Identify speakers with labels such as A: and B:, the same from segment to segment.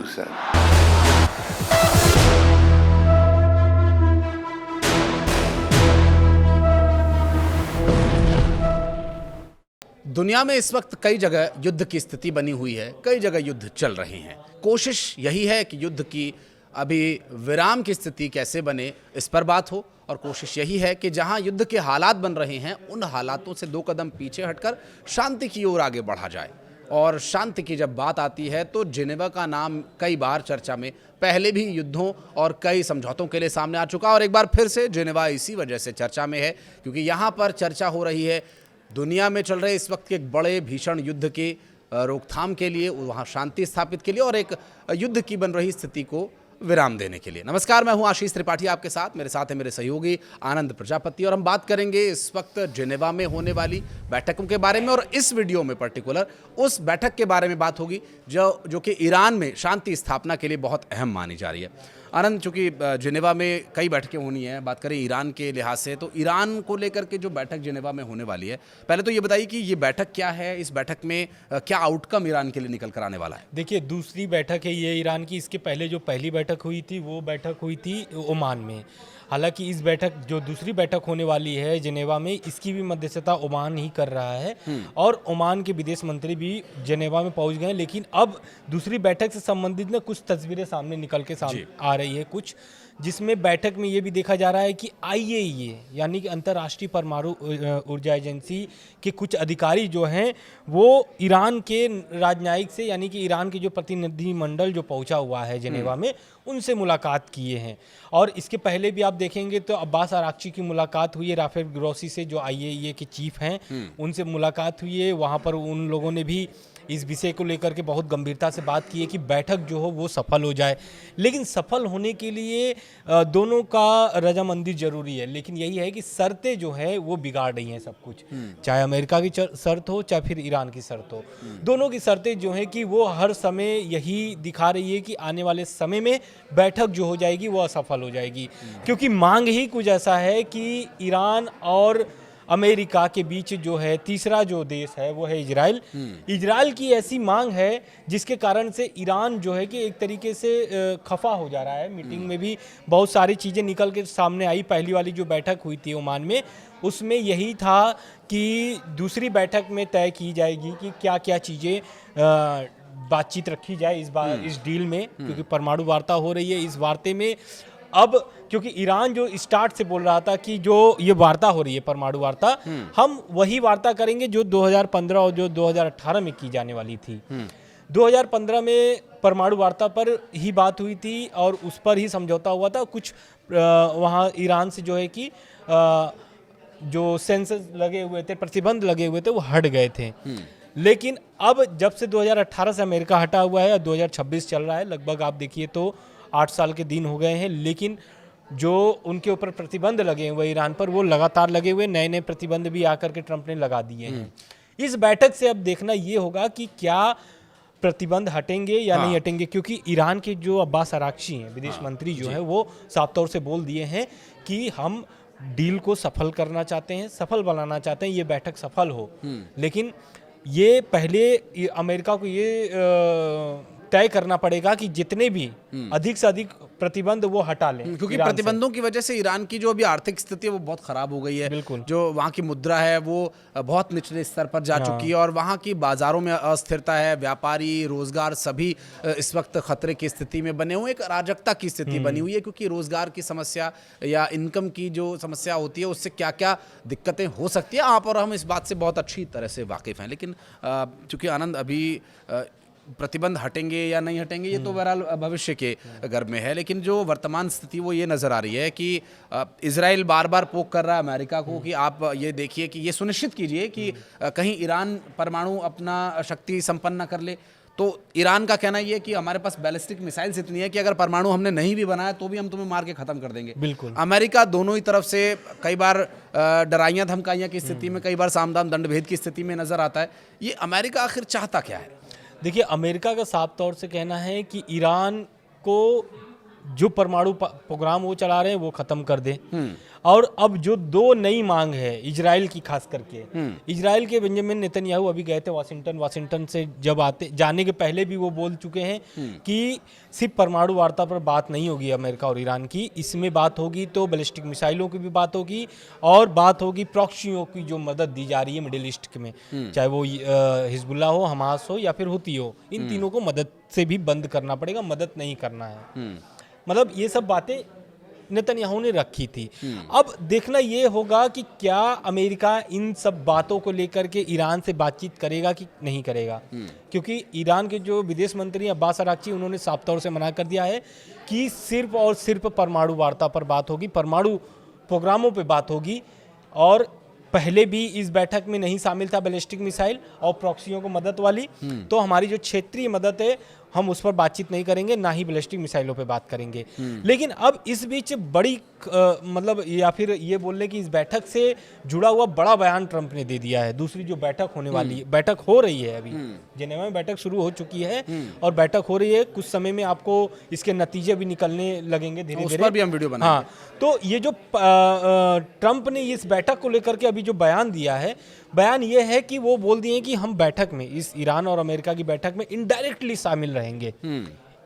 A: sir.
B: दुनिया में इस वक्त कई जगह युद्ध की स्थिति बनी हुई है, कई जगह युद्ध चल रहे हैं। कोशिश यही है कि युद्ध की अभी विराम की स्थिति कैसे बने, इस पर बात हो, और कोशिश यही है कि जहां युद्ध के हालात बन रहे हैं उन हालातों से दो कदम पीछे हटकर शांति की ओर आगे बढ़ा जाए। और शांति की जब बात आती है तो जिनेवा का नाम कई बार चर्चा में पहले भी युद्धों और कई समझौतों के लिए सामने आ चुका, और एक बार फिर से जिनेवा इसी वजह से चर्चा में है क्योंकि यहाँ पर चर्चा हो रही है दुनिया में चल रहे इस वक्त के एक बड़े भीषण युद्ध के रोकथाम के लिए, वहाँ शांति स्थापित के लिए और एक युद्ध की बन रही स्थिति को विराम देने के लिए। नमस्कार, मैं हूं आशीष त्रिपाठी आपके साथ, मेरे साथ है मेरे सहयोगी आनंद प्रजापति, और हम बात करेंगे इस वक्त जिनेवा में होने वाली बैठकों के बारे में, और इस वीडियो में पर्टिकुलर उस बैठक के बारे में बात होगी जो कि ईरान में शांति स्थापना के लिए बहुत अहम मानी जा रही है। आनंद, चूंकि जिनेवा में कई बैठकें होनी है, बात करें ईरान के लिहाज से तो ईरान को लेकर के जो बैठक जिनेवा में होने वाली है, पहले तो ये बताइए कि ये बैठक क्या है, इस बैठक में क्या आउटकम ईरान के लिए निकल कर आने वाला है।
C: देखिए, दूसरी बैठक है ये ईरान की। इसके पहले जो पहली बैठक हुई थी वो बैठक हुई थी ओमान में। हालांकि इस बैठक जो दूसरी बैठक होने वाली है जिनेवा में, इसकी भी मध्यस्थता ओमान ही कर रहा है और ओमान के विदेश मंत्री भी जिनेवा में पहुंच गए। लेकिन अब दूसरी बैठक से संबंधित ना कुछ तस्वीरें सामने निकल के सामने आ रही है कुछ, जिसमें बैठक में ये भी देखा जा रहा है कि IAEA यानी कि अंतर्राष्ट्रीय परमाणु ऊर्जा एजेंसी के कुछ अधिकारी जो हैं वो ईरान के राजनयिक से, यानी कि ईरान के जो प्रतिनिधिमंडल जो पहुंचा हुआ है जिनेवा में, उनसे मुलाकात किए हैं। और इसके पहले भी आप देखेंगे तो अब्बास आरागची की मुलाकात हुई है राफेल ग्रोसी से, जो IAEA के चीफ हैं, उनसे मुलाकात हुई है। वहाँ पर उन लोगों ने भी इस विषय को लेकर के बहुत गंभीरता से बात की है कि बैठक जो हो वो सफल हो जाए। लेकिन सफल होने के लिए दोनों का रजामंदी जरूरी है, लेकिन यही है कि शर्तें जो है वो बिगाड़ रही हैं सब कुछ, चाहे अमेरिका की शर्त हो चाहे फिर ईरान की शर्त हो। दोनों की शर्तें जो है कि वो हर समय यही दिखा रही है कि आने वाले समय में बैठक जो हो जाएगी वो असफल हो जाएगी, क्योंकि मांग ही कुछ ऐसा है कि ईरान और अमेरिका के बीच जो है तीसरा जो देश है वो है इजराइल। इजराइल की ऐसी मांग है जिसके कारण से ईरान जो है कि एक तरीके से खफा हो जा रहा है। मीटिंग में भी बहुत सारी चीज़ें निकल के सामने आई। पहली वाली जो बैठक हुई थी ओमान में, उसमें यही था कि दूसरी बैठक में तय की जाएगी कि क्या क्या चीज़ें बातचीत रखी जाए इस बार इस डील में, क्योंकि परमाणु वार्ता हो रही है। इस वार्ते में अब क्योंकि ईरान जो स्टार्ट से बोल रहा था कि जो ये वार्ता हो रही है परमाणु वार्ता, हम वही वार्ता करेंगे जो 2015 और जो 2018 में की जाने वाली थी। 2015 में परमाणु वार्ता पर ही बात हुई थी और उस पर ही समझौता हुआ था। कुछ वहाँ ईरान से जो है कि जो सेंसर लगे हुए थे, प्रतिबंध लगे हुए थे, वो हट गए थे। लेकिन अब जब से 2018 से अमेरिका हटा हुआ है, 2026 चल रहा है, लगभग आप देखिए तो 8 साल के दिन हो गए हैं, लेकिन जो उनके ऊपर प्रतिबंध लगे हुए ईरान पर, वो लगातार लगे हुए, नए नए प्रतिबंध भी आकर के ट्रंप ने लगा दिए हैं। इस बैठक से अब देखना ये होगा कि क्या प्रतिबंध हटेंगे या नहीं हटेंगे, क्योंकि ईरान के जो अब्बास आरागची हैं, विदेश मंत्री जो है, वो साफ तौर से बोल दिए हैं कि हम डील को सफल करना चाहते हैं, सफल बनाना चाहते हैं, ये बैठक सफल हो। लेकिन ये पहले अमेरिका को ये तय करना पड़ेगा कि जितने भी अधिक से अधिक प्रतिबंध वो हटा लें,
B: क्योंकि प्रतिबंधों की वजह से ईरान की जो अभी आर्थिक स्थिति है वो बहुत खराब हो गई है।
C: बिल्कुल।
B: जो वहाँ की मुद्रा है वो बहुत निचले स्तर पर जा चुकी है और वहाँ की बाजारों में अस्थिरता है, व्यापारी, रोजगार सभी इस वक्त खतरे की स्थिति में बने हुए, एक अराजकता की स्थिति बनी हुई है, क्योंकि रोजगार की समस्या या इनकम की जो समस्या होती है उससे क्या क्या दिक्कतें हो सकती है, आप और हम इस बात से बहुत अच्छी तरह से वाकिफ हैं। लेकिन चूंकि आनंद अभी प्रतिबंध हटेंगे या नहीं हटेंगे ये तो बहरहाल भविष्य के गर्भ में है, लेकिन जो वर्तमान स्थिति वो ये नज़र आ रही है कि इजराइल बार बार पोक कर रहा है अमेरिका को कि आप ये देखिए कि ये सुनिश्चित कीजिए कि कहीं ईरान परमाणु अपना शक्ति संपन्न न कर ले। तो ईरान का कहना ये है कि हमारे पास बैलिस्टिक मिसाइल्स इतनी है कि अगर परमाणु हमने नहीं भी बनाया तो भी हम तुम्हें मार के ख़त्म कर देंगे।
C: बिल्कुल।
B: अमेरिका दोनों ही तरफ से कई बार डराइयाँ धमकाइयाँ की स्थिति में, कई बार सामदाम दंडभेद की स्थिति में नज़र आता है। ये अमेरिका आखिर चाहता क्या है?
C: देखिए, अमेरिका का साफ तौर से कहना है कि ईरान को जो परमाणु प्रोग्राम वो चला रहे हैं वो खत्म कर दें। और अब जो दो नई मांग है इजराइल की, खास करके इजराइल के बेंजामिन नेतन्याहू अभी गए थे वाशिंगटन से जब जाने के पहले भी वो बोल चुके हैं कि सिर्फ परमाणु वार्ता पर बात नहीं होगी अमेरिका और ईरान की, इसमें बात होगी तो बैलिस्टिक मिसाइलों की भी बात होगी और बात होगी प्रॉक्सियों की जो मदद दी जा रही है मिडिल ईस्ट में, चाहे वो हिजबुल्लाह हो, हमास हो या फिर हुती हो, इन तीनों को मदद से भी बंद करना पड़ेगा, मदद नहीं करना है। मतलब ये सब बातें नेतन्याहू ने रखी थी। अब देखना ये होगा कि क्या अमेरिका इन सब बातों को लेकर के ईरान से बातचीत करेगा कि नहीं करेगा, क्योंकि ईरान के जो विदेश मंत्री अब्बास अराक्ची, उन्होंने साफ तौर से मना कर दिया है कि सिर्फ और सिर्फ परमाणु वार्ता पर बात होगी, परमाणु प्रोग्रामों पर बात होगी। और पहले भी इस बैठक में नहीं शामिल था बैलिस्टिक मिसाइल और प्रॉक्सियों को मदद वाली, तो हमारी जो क्षेत्रीय मदद है हम उस पर बातचीत नहीं करेंगे, ना ही बैलिस्टिक मिसाइलों पे बात करेंगे। लेकिन अब इस बीच बड़ी मतलब या फिर ये बोल लें कि इस बैठक से जुड़ा हुआ बड़ा बयान ट्रंप ने दे दिया है। दूसरी जो बैठक होने वाली है, बैठक हो रही है अभी जिनेवा में, बैठक शुरू हो चुकी है और बैठक हो रही है, कुछ समय में आपको इसके नतीजे भी निकलने लगेंगे धीरे धीरे,
B: भी हम वीडियो बनाएंगे।
C: हाँ, तो ये जो ट्रंप ने इस बैठक को लेकर के अभी जो बयान दिया है, बयान ये है कि वो बोल दिए कि हम बैठक में, इस ईरान और अमेरिका की बैठक में इनडायरेक्टली शामिल रहेंगे,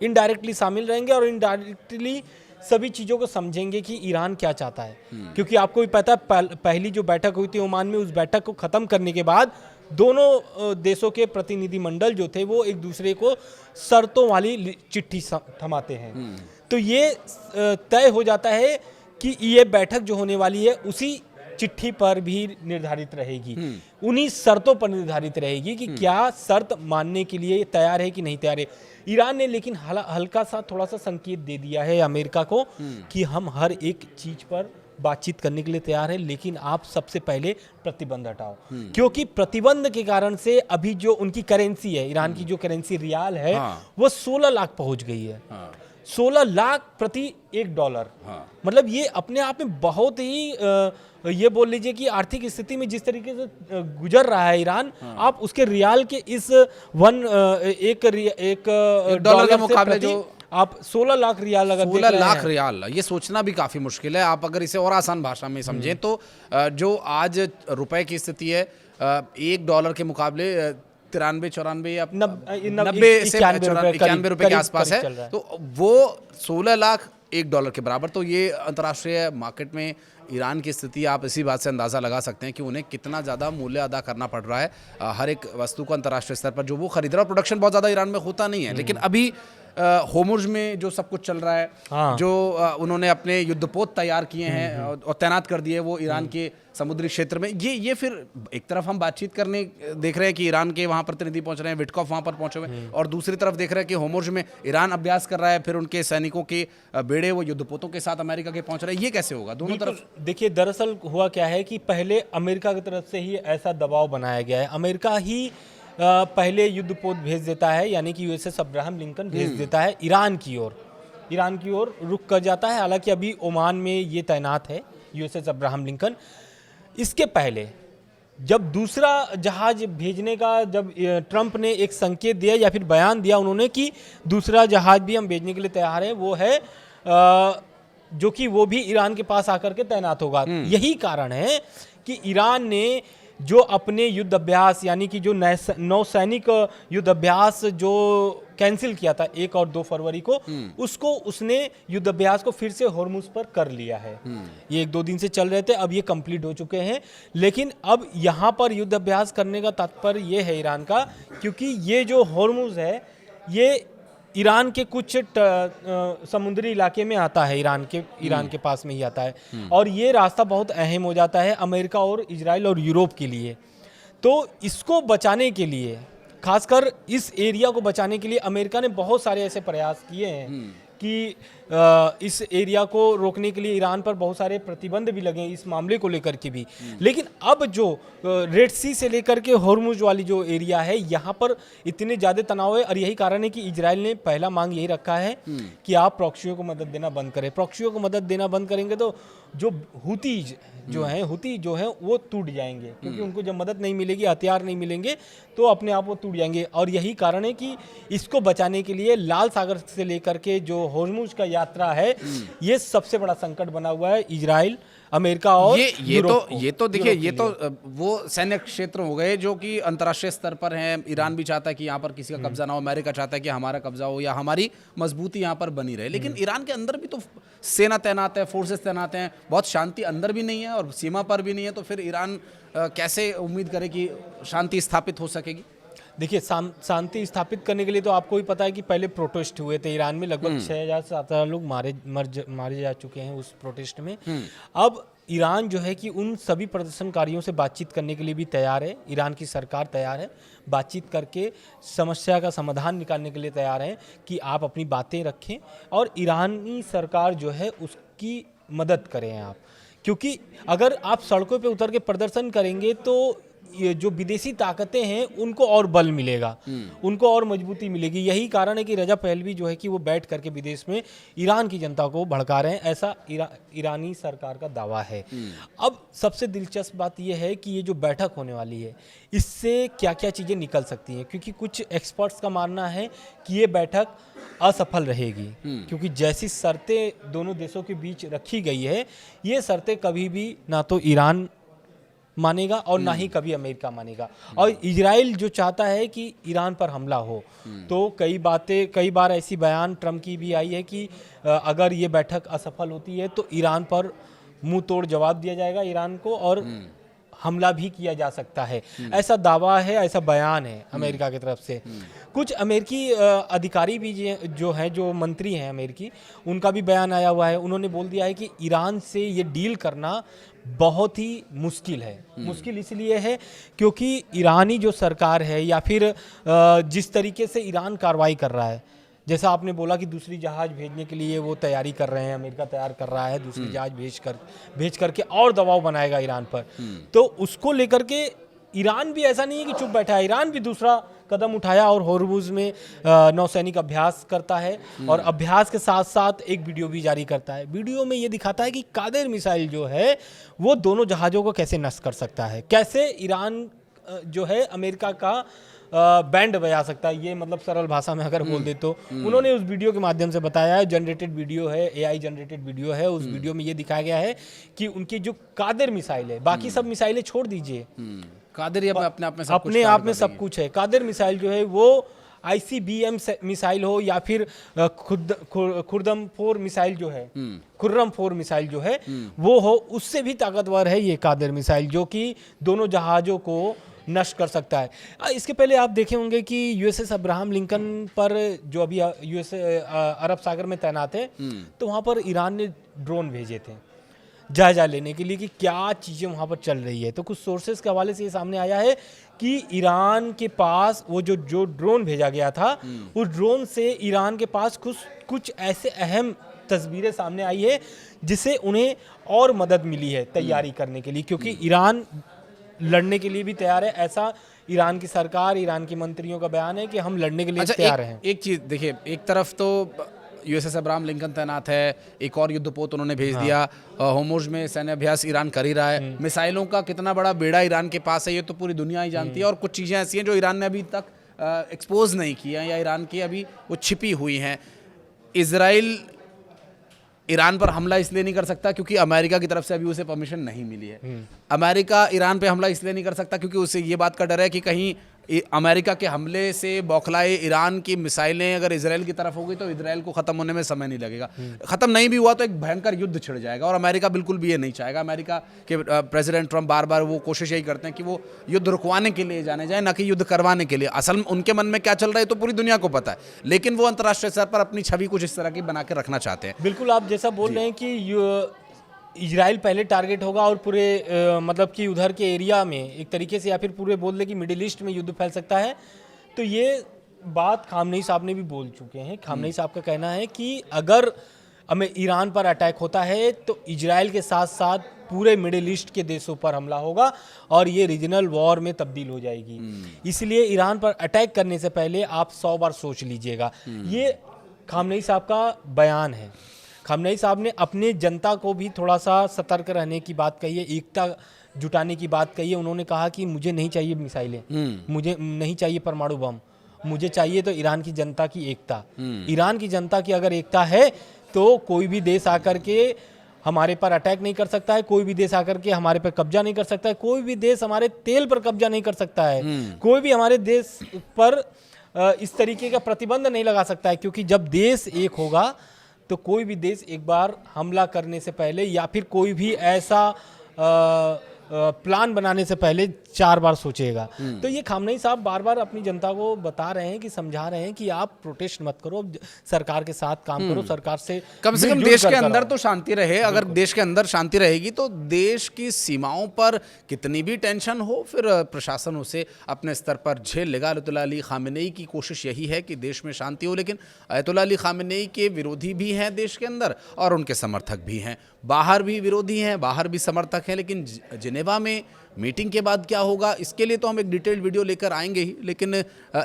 C: इनडायरेक्टली शामिल रहेंगे और इनडायरेक्टली सभी चीज़ों को समझेंगे कि ईरान क्या चाहता है। क्योंकि आपको भी पता है पहली जो बैठक हुई थी ओमान में, उस बैठक को ख़त्म करने के बाद दोनों देशों के प्रतिनिधिमंडल जो थे वो एक दूसरे को शर्तों वाली चिट्ठी थमाते हैं। तो ये तय हो जाता है कि ये बैठक जो होने वाली है उसी चिट्ठी पर भी निर्धारित रहेगी, उन्हीं शर्तों पर निर्धारित रहेगी कि क्या शर्त मानने के लिए तैयार है कि नहीं तैयार है। ईरान ने लेकिन हल्का सा थोड़ा सा संकेत दे दिया है अमेरिका को कि हम हर एक चीज पर बातचीत करने के लिए तैयार है, लेकिन आप सबसे पहले प्रतिबंध हटाओ। क्योंकि प्रतिबंध के कारण से अभी जो उनकी करेंसी है, ईरान की जो करेंसी रियाल है, वो 16 लाख पहुंच गई है। 16 लाख प्रति $1। मतलब ये अपने आप में बहुत ही ये बोल लीजिए कि आर्थिक स्थिति में जिस तरीके से गुजर रहा है ईरान, आप उसके रियाल के इस एक डॉलर के मुकाबले जो आप 16 लाख रियाल अगर
B: 16 लाख रियाल, ये सोचना भी काफ़ी मुश्किल है। आप अगर इसे और आसान भाषा में समझें तो जो आज रुपए की स्थिति है, $1 के मुकाबले 93-94 या 90 से 91 रुपए के आसपास है, तो वो 16 लाख $1 के बराबर। तो ये अंतर्राष्ट्रीय मार्केट में ईरान की स्थिति, आप इसी बात से अंदाज़ा लगा सकते हैं कि उन्हें कितना ज़्यादा मूल्य अदा करना पड़ रहा है हर एक वस्तु को अंतर्राष्ट्रीय स्तर पर जो वो खरीद रहा है। प्रोडक्शन बहुत ज़्यादा ईरान में होता नहीं है, लेकिन अभी होर्मुज़ में जो सब कुछ चल रहा है, जो उन्होंने अपने युद्धपोत तैयार किए हैं और तैनात कर दिए वो ईरान के समुद्री क्षेत्र में, ये फिर एक तरफ हम बातचीत करने देख रहे हैं कि ईरान के वहाँ प्रतिनिधि पहुँच रहे हैं, विटकॉफ वहाँ पर पहुँचे हुए हैं, और दूसरी तरफ देख रहे हैं कि होर्मुज़ में ईरान अभ्यास कर रहा है, फिर उनके सैनिकों के बेड़े वो युद्धपोतों के साथ अमेरिका के पहुँच रहे हैं। ये कैसे होगा दोनों तरफ?
C: देखिए, दरअसल हुआ क्या है कि पहले अमेरिका की तरफ से ही ऐसा दबाव बनाया गया है। अमेरिका ही पहले युद्धपोत भेज देता है, यानी कि यूएसएस अब्राहम लिंकन भेज देता है ईरान की ओर रुक कर जाता है। हालांकि अभी ओमान में ये तैनात है यूएसएस अब्राहम लिंकन। इसके पहले जब दूसरा जहाज भेजने का जब ट्रंप ने एक संकेत दिया या फिर बयान दिया उन्होंने कि दूसरा जहाज भी हम भेजने के लिए तैयार हैं, वो है जो कि वो भी ईरान के पास आकर के तैनात होगा। यही कारण है कि ईरान ने जो अपने युद्ध अभ्यास, यानी कि जो नौसैनिक युद्ध अभ्यास जो कैंसिल किया था 1 और 2 फरवरी को, उसको उसने युद्ध अभ्यास को फिर से होर्मुज पर कर लिया है। ये 1-2 दिन से चल रहे थे, अब ये कंप्लीट हो चुके हैं। लेकिन अब यहाँ पर युद्ध अभ्यास करने का तात्पर्य ये है ईरान का, क्योंकि ये जो होर्मुज है ये ईरान के कुछ समुद्री इलाके में आता है, ईरान के पास में ही आता है, और ये रास्ता बहुत अहम हो जाता है अमेरिका और इजराइल और यूरोप के लिए। तो इसको बचाने के लिए, खासकर इस एरिया को बचाने के लिए अमेरिका ने बहुत सारे ऐसे प्रयास किए हैं कि इस एरिया को रोकने के लिए ईरान पर बहुत सारे प्रतिबंध भी लगे इस मामले को लेकर के भी। लेकिन अब जो रेड सी से लेकर के होर्मुज वाली जो एरिया है, यहाँ पर इतने ज़्यादा तनाव है, और यही कारण है कि इजराइल ने पहला मांग यही रखा है कि आप प्रॉक्सियों को मदद देना बंद करें। प्रॉक्सियों को मदद देना बंद करेंगे तो जो हुतीज जो हैं हुती जो हैं वो टूट जाएंगे, क्योंकि उनको जब मदद नहीं मिलेगी, हथियार नहीं मिलेंगे तो अपने आप वो टूट जाएंगे। और यही कारण है कि इसको बचाने के लिए लाल सागर से लेकर के जो होर्मुज का यात्रा है, ये सबसे बड़ा संकट बना हुआ है इजराइल, अमेरिका और
B: ये तो देखिए, ये तो वो सैन्य क्षेत्र हो गए जो कि अंतर्राष्ट्रीय स्तर पर हैं। ईरान भी चाहता है कि यहाँ पर किसी का कब्जा ना हो, अमेरिका चाहता है कि हमारा कब्जा हो या हमारी मजबूती यहाँ पर बनी रहे। लेकिन ईरान के अंदर भी तो सेना तैनात है, फोर्सेस तैनात हैं, बहुत शांति अंदर भी नहीं है और सीमा पर भी नहीं है। तो फिर ईरान कैसे उम्मीद करे कि शांति स्थापित हो सकेगी?
C: देखिए, शांति स्थापित करने के लिए तो आपको भी पता है कि पहले प्रोटेस्ट हुए थे ईरान में, लगभग 6,000 से 7,000 लोग मारे जा चुके हैं उस प्रोटेस्ट में। अब ईरान जो है कि उन सभी प्रदर्शनकारियों से बातचीत करने के लिए भी तैयार है, ईरान की सरकार तैयार है, बातचीत करके समस्या का समाधान निकालने के लिए तैयार है कि आप अपनी बातें रखें और ईरानी सरकार जो है उसकी मदद करें आप। क्योंकि अगर आप सड़कों पे उतर के प्रदर्शन करेंगे तो ये जो विदेशी ताकतें हैं उनको और बल मिलेगा, उनको और मजबूती मिलेगी। यही कारण है कि रजा पहलवी जो है कि वो बैठ करके विदेश में ईरान की जनता को भड़का रहे हैं, ऐसा ईरानी सरकार का दावा है। अब सबसे दिलचस्प बात यह है कि ये जो बैठक होने वाली है इससे क्या क्या चीज़ें निकल सकती हैं, क्योंकि कुछ एक्सपर्ट्स का मानना है कि ये बैठक असफल रहेगी, क्योंकि जैसी शर्तें दोनों देशों के बीच रखी गई है, ये शर्तें कभी भी ना तो ईरान मानेगा और ना ही कभी अमेरिका मानेगा। और इजराइल जो चाहता है कि ईरान पर हमला हो, तो कई बार ऐसी बयान ट्रम्प की भी आई है कि अगर ये बैठक असफल होती है तो ईरान पर मुंह तोड़ जवाब दिया जाएगा ईरान को और हमला भी किया जा सकता है। ऐसा दावा है, ऐसा बयान है अमेरिका की तरफ से। कुछ अमेरिकी अधिकारी भी जो हैं, जो मंत्री हैं अमेरिकी, उनका भी बयान आया हुआ है। उन्होंने बोल दिया है कि ईरान से ये डील करना बहुत ही मुश्किल है। मुश्किल इसलिए है क्योंकि ईरानी जो सरकार है या फिर जिस तरीके से ईरान कार्रवाई कर रहा है, जैसा आपने बोला कि दूसरी जहाज भेजने के लिए वो तैयारी कर रहे हैं, अमेरिका तैयार कर रहा है दूसरी जहाज भेज करके और दबाव बनाएगा ईरान पर, तो उसको लेकर के ईरान भी ऐसा नहीं है कि चुप बैठा है, ईरान भी दूसरा कदम उठाया और होर्मुज में नौसैनिक अभ्यास करता है और अभ्यास के साथ साथ एक वीडियो भी जारी करता है। वीडियो में ये दिखाता है कि कादेर मिसाइल जो है वो दोनों जहाज़ों को कैसे नष्ट कर सकता है, कैसे ईरान जो है अमेरिका का बैंड बजा सकता है। ये मतलब सरल भाषा में अगर बोल दे तो उन्होंने उस वीडियो के माध्यम से बताया है। जनरेटेड वीडियो है, AI जनरेटेड वीडियो है। उस वीडियो में ये दिखाया गया है कि उनकी जो कादेर मिसाइल है, बाकी सब मिसाइलें छोड़ दीजिए,
B: कादेर अपने आप में
C: सब कुछ है। कादेर मिसाइल जो है वो ICBM मिसाइल हो या फिर खुर्रम 4 मिसाइल जो है, खुर्रम 4 मिसाइल जो है वो हो, उससे भी ताकतवर है ये कादेर मिसाइल, जो कि दोनों जहाज़ों को नष्ट कर सकता है। इसके पहले आप देखे होंगे कि USS अब्राहम लिंकन पर, जो अभी अरब सागर में तैनात है, तो वहाँ पर ईरान ने ड्रोन भेजे थे जायजा लेने के लिए कि क्या चीज़ें वहाँ पर चल रही है। तो कुछ सोर्सेज के हवाले से ये सामने आया है कि ईरान के पास वो जो ड्रोन भेजा गया था, उस ड्रोन से ईरान के पास कुछ ऐसे अहम तस्वीरें सामने आई है जिससे उन्हें और मदद मिली है तैयारी करने के लिए, क्योंकि ईरान लड़ने के लिए भी तैयार है। ऐसा ईरान की सरकार, ईरान के मंत्रियों का बयान है कि हम लड़ने के लिए तैयार हैं।
B: एक चीज़ देखिए, एक तरफ तो USS अब्राहम लिंकन तैनात है, एक और युद्धपोत उन्होंने भेज दिया, होर्मुज में सैन्य अभ्यास ईरान कर ही रहा है। मिसाइलों का कितना बड़ा बेड़ा ईरान के पास है ये तो पूरी दुनिया ही जानती है। और कुछ चीज़ें ऐसी हैं जो ईरान ने अभी तक एक्सपोज नहीं की हैं या ईरान की अभी वो छिपी हुई हैं। इजराइल ईरान पर हमला इसलिए नहीं कर सकता क्योंकि अमेरिका की तरफ से अभी उसे परमिशन नहीं मिली है। अमेरिका ईरान पे हमला इसलिए नहीं कर सकता क्योंकि उसे ये बात का डर है कि कहीं अमेरिका के हमले से बौखलाए ईरान की मिसाइलें अगर इजराइल की तरफ होगी तो इजराइल को ख़त्म होने में समय नहीं लगेगा। ख़त्म नहीं भी हुआ तो एक भयंकर युद्ध छिड़ जाएगा और अमेरिका बिल्कुल भी ये नहीं चाहेगा। अमेरिका के प्रेसिडेंट ट्रंप बार बार वो कोशिश यही करते हैं कि वो युद्ध रुकवाने के लिए जाने जाए, ना कि युद्ध करवाने के लिए। असल में उनके मन में क्या चल रहा है तो पूरी दुनिया को पता है, लेकिन वो अंतर्राष्ट्रीय स्तर पर अपनी छवि कुछ इस तरह की बना के रखना चाहते हैं।
C: बिल्कुल, आप जैसा बोल रहे हैं कि इजराइल पहले टारगेट होगा और पूरे मतलब कि उधर के एरिया में एक तरीके से, या फिर पूरे बोल दे कि मिडिल ईस्ट में युद्ध फैल सकता है। तो ये बात खामनेई साहब ने भी बोल चुके हैं। खामनेई साहब का कहना है कि अगर हमें ईरान पर अटैक होता है तो इजराइल के साथ साथ पूरे मिडिल ईस्ट के देशों पर हमला होगा और ये रीजनल वॉर में तब्दील हो जाएगी। इसलिए ईरान पर अटैक करने से पहले आप 100 बार सोच लीजिएगा। ये खामनेई साहब का बयान है। खामनेई साहब ने अपने जनता को भी थोड़ा सा सतर्क रहने की बात कही है, एकता जुटाने की बात कही है। उन्होंने कहा कि मुझे नहीं चाहिए मिसाइलें, मुझे नहीं चाहिए परमाणु बम, मुझे चाहिए तो ईरान की जनता की एकता। ईरान की जनता की अगर एकता है तो कोई भी देश आकर के हमारे पर अटैक नहीं कर सकता है, कोई भी देश आकर के हमारे पर कब्जा नहीं कर सकता है, कोई भी देश हमारे तेल पर कब्जा नहीं कर सकता है, कोई भी हमारे देश पर इस तरीके का प्रतिबंध नहीं लगा सकता है। क्योंकि जब देश एक होगा तो कोई भी देश एक बार हमला करने से पहले या फिर कोई भी ऐसा प्लान बनाने से पहले 4 बार सोचेगा। तो ये खामनेई साहब बार बार अपनी जनता को बता रहे हैं कि समझा रहे हैं कि आप प्रोटेस्ट मत करो, सरकार के साथ काम करो, सरकार से
B: कम
C: मिलजुल
B: देश
C: कर
B: के अंदर
C: कराओ।
B: तो शांति रहे। अगर देश के अंदर शांति रहेगी तो देश की सीमाओं पर कितनी भी टेंशन हो फिर प्रशासन उसे अपने स्तर पर झेल लेगा। अयतुल्लाह अली खामेनेई की कोशिश यही है कि देश में शांति हो, लेकिन अयतुल्लाह अली खामेनेई के विरोधी भी हैं देश के अंदर और उनके समर्थक भी हैं, बाहर भी विरोधी हैं, बाहर भी समर्थक हैं। लेकिन जिनेवा में मीटिंग के बाद क्या होगा इसके लिए तो हम एक डिटेल्ड वीडियो लेकर आएंगे ही, लेकिन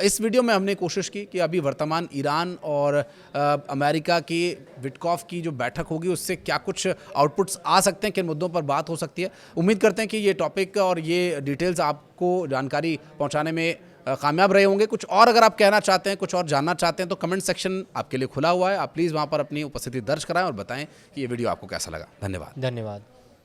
B: इस वीडियो में हमने कोशिश की कि अभी वर्तमान ईरान और अमेरिका की विटकॉफ की जो बैठक होगी उससे क्या कुछ आउटपुट्स आ सकते हैं, किन मुद्दों पर बात हो सकती है। उम्मीद करते हैं कि ये टॉपिक और ये डिटेल्स आपको जानकारी पहुंचाने में कामयाब रहे होंगे। कुछ और अगर आप कहना चाहते हैं, कुछ और जानना चाहते हैं तो कमेंट सेक्शन आपके लिए खुला हुआ है, आप प्लीज़ वहाँ पर अपनी उपस्थिति दर्ज कराएं और बताएं कि ये वीडियो आपको कैसा लगा। धन्यवाद।
C: धन्यवाद।